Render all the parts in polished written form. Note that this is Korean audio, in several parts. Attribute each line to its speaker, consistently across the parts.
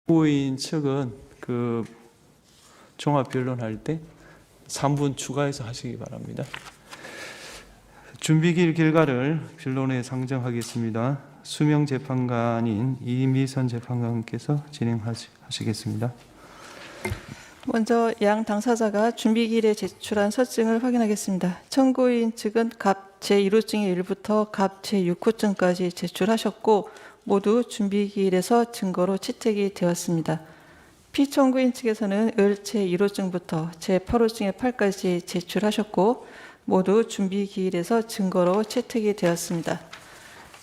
Speaker 1: 피고인 측은 그 종합 변론할 때 3분 추가해서 하시기 바랍니다. 준비기일 결과를 변론에 상정하겠습니다. 수명 재판관인 이미선 재판관께서 진행하시겠습니다.
Speaker 2: 먼저 양 당사자가 준비기일에 제출한 서증을 확인하겠습니다. 청구인 측은 갑 제1호증의 1부터 갑 제6호증까지 제출하셨고 모두 준비기일에서 증거로 채택이 되었습니다. 피청구인 측에서는 을 제1호증부터 제8호증의 8까지 제출하셨고 모두 준비기일에서 증거로 채택이 되었습니다.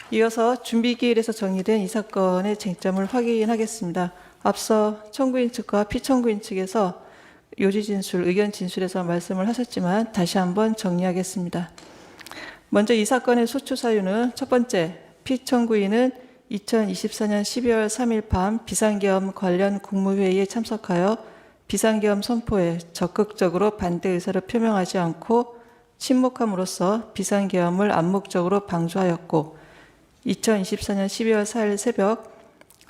Speaker 2: 이어서 준비기일에서 정리된 이 사건의 쟁점을 확인하겠습니다. 앞서 청구인 측과 피청구인 측에서 요지 진술, 의견 진술에서 말씀을 하셨지만 다시 한번 정리하겠습니다. 먼저 이 사건의 소추 사유는 첫 번째, 피청구인은 2024년 12월 3일 밤 비상계엄 관련 국무회의에 참석하여 비상계엄 선포에 적극적으로 반대 의사를 표명하지 않고 침묵함으로써 비상계엄을 암묵적으로 방조하였고 2024년 12월 4일 새벽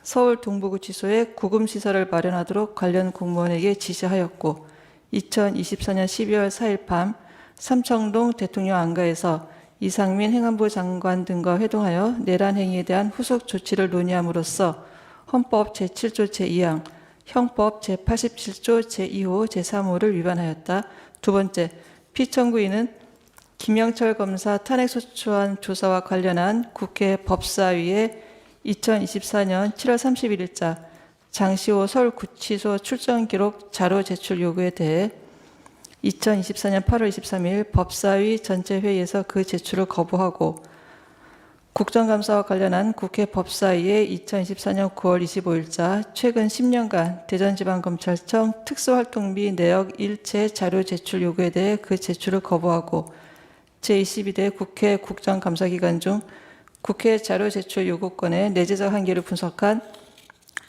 Speaker 2: 서울 동부구치소에 구금시설을 마련하도록 관련 공무원에게 지시하였고 2024년 12월 4일 밤 삼청동 대통령 안가에서 이상민 행안부 장관 등과 회동하여 내란 행위에 대한 후속 조치를 논의함으로써 헌법 제7조 제2항, 형법 제87조 제2호, 제3호를 위반하였다. 두 번째, 피청구인은 김영철 검사 탄핵소추안 조사와 관련한 국회 법사위에 2024년 7월 31일자 장시호 서울구치소 출정 기록 자료 제출 요구에 대해 2024년 8월 23일 법사위 전체 회의에서 그 제출을 거부하고 국정감사와 관련한 국회 법사위에 2024년 9월 25일자 최근 10년간 대전지방검찰청 특수활동비 내역 일체 자료 제출 요구에 대해 그 제출을 거부하고 제22대 국회 국정감사 기간 중 국회 자료 제출 요구권의 내재적 한계를 분석한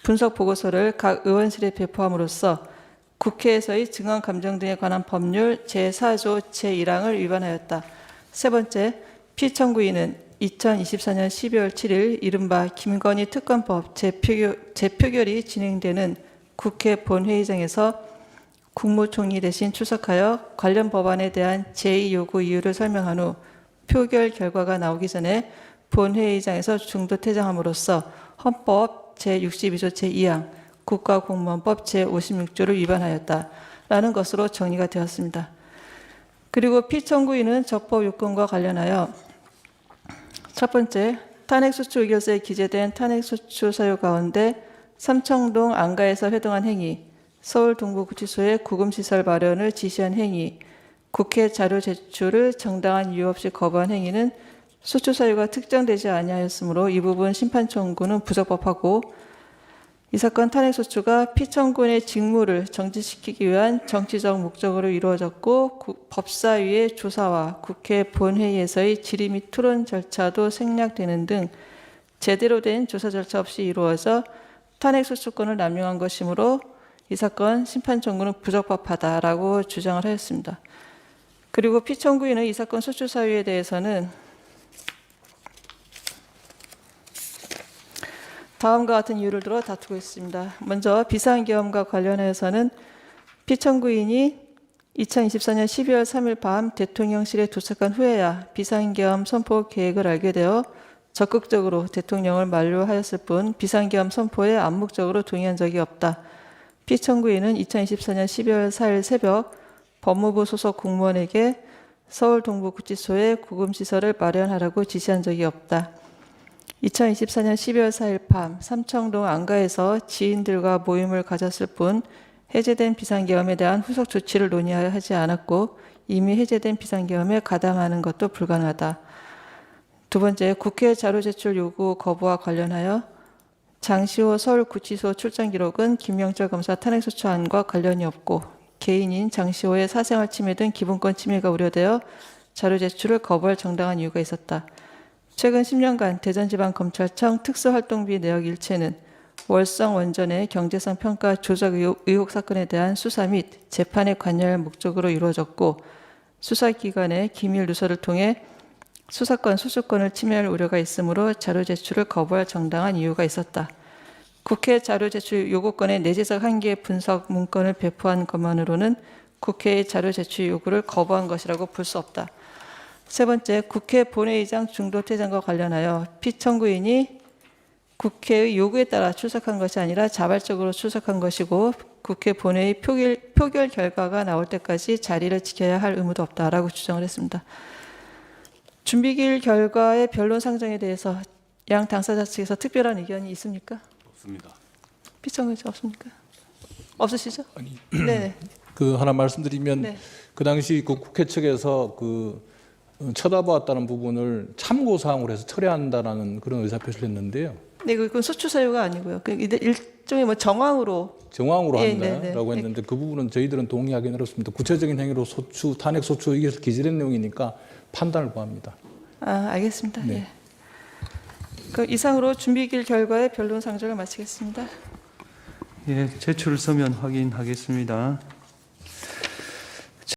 Speaker 2: 분석 보고서를 각 의원실에 배포함으로써 국회에서의 증언 감정 등에 관한 법률 제4조 제1항을 위반하였다. 세 번째, 피청구인은 2024년 12월 7일 이른바 김건희 특검법 재표결이 진행되는 국회 본회의장에서 국무총리 대신 출석하여 관련 법안에 대한 제2요구 이유를 설명한 후 표결 결과가 나오기 전에 본회의장에서 중도 퇴장함으로써 헌법 제62조 제2항, 국가공무원법 제56조를 위반하였다라는 것으로 정리가 되었습니다. 그리고 피청구인은 적법 요건과 관련하여 첫 번째, 탄핵소추 의결서에 기재된 탄핵소추 사유 가운데 삼청동 안가에서 회동한 행위, 서울 동부구치소의 구금시설 마련을 지시한 행위, 국회 자료 제출을 정당한 이유 없이 거부한 행위는 소추 사유가 특정되지 아니하였으므로 이 부분 심판 청구는 부적법하고 이 사건 탄핵소추가 피청구인의 직무를 정지시키기 위한 정치적 목적으로 이루어졌고 법사위의 조사와 국회 본회의에서의 질의 및 토론 절차도 생략되는 등 제대로 된 조사 절차 없이 이루어져 탄핵소추권을 남용한 것이므로 이 사건 심판 청구는 부적법하다라고 주장을 하였습니다. 그리고 피청구인은 이 사건 소추 사유에 대해서는 다음과 같은 이유를 들어 다투고 있습니다. 먼저 비상계엄과 관련해서는 피청구인이 2024년 12월 3일 밤 대통령실에 도착한 후에야 비상계엄 선포 계획을 알게 되어 적극적으로 대통령을 만류하였을 뿐 비상계엄 선포에 암묵적으로 동의한 적이 없다. 피청구인은 2024년 12월 4일 새벽 법무부 소속 공무원에게 서울 동부구치소에 구금시설을 마련하라고 지시한 적이 없다. 2024년 12월 4일 밤 삼청동 안가에서 지인들과 모임을 가졌을 뿐 해제된 비상계엄에 대한 후속 조치를 논의하지 않았고 이미 해제된 비상계엄에 가담하는 것도 불가능하다. 두 번째, 국회 자료 제출 요구 거부와 관련하여 장시호 서울구치소 출장 기록은 김영철 검사 탄핵소추안과 관련이 없고 개인인 장시호의 사생활 침해 등 기본권 침해가 우려되어 자료 제출을 거부할 정당한 이유가 있었다. 최근 10년간 대전지방검찰청 특수활동비 내역 일체는 월성 원전의 경제성 평가 조작 의혹 사건에 대한 수사 및 재판에 관여할 목적으로 이루어졌고 수사기관의 기밀 누설을 통해 수사권 소수권을 침해할 우려가 있으므로 자료 제출을 거부할 정당한 이유가 있었다. 국회 자료 제출 요구권의 내재적 한계 분석 문건을 배포한 것만으로는 국회의 자료 제출 요구를 거부한 것이라고 볼 수 없다. 세 번째, 국회 본회의장 중도 퇴장과 관련하여 피청구인이 국회의 요구에 따라 출석한 것이 아니라 자발적으로 출석한 것이고 국회 본회의 표결 결과가 나올 때까지 자리를 지켜야 할 의무도 없다라고 주장을 했습니다. 준비기일 결과의 변론 상정에 대해서 양 당사자 측에서 특별한 의견이 있습니까?
Speaker 3: 없습니다.
Speaker 2: 피청구인 없습니까? 없으시죠?
Speaker 4: 아니,
Speaker 2: 네.
Speaker 4: 그 하나 말씀드리면
Speaker 2: 네.
Speaker 4: 그 당시 그 국회 측에서 그 쳐다보았다는 부분을 참고 사항으로 해서 처리한다라는 그런 의사 표시를 했는데요.
Speaker 2: 네, 그건 소추 사유가 아니고요. 그 일종의 뭐 정황으로.
Speaker 4: 정황으로
Speaker 2: 예,
Speaker 4: 한다라고
Speaker 2: 네.
Speaker 4: 했는데 그 부분은 저희들은 동의하기는 어렵습니다. 구체적인 행위로 소추, 탄핵 소추 이게 기재된 내용이니까 판단을 구합니다.
Speaker 2: 아, 알겠습니다.
Speaker 4: 네.
Speaker 2: 예. 그 이상으로 준비기일 결과의 변론 상정을 마치겠습니다.
Speaker 1: 예, 제출 서면 확인하겠습니다.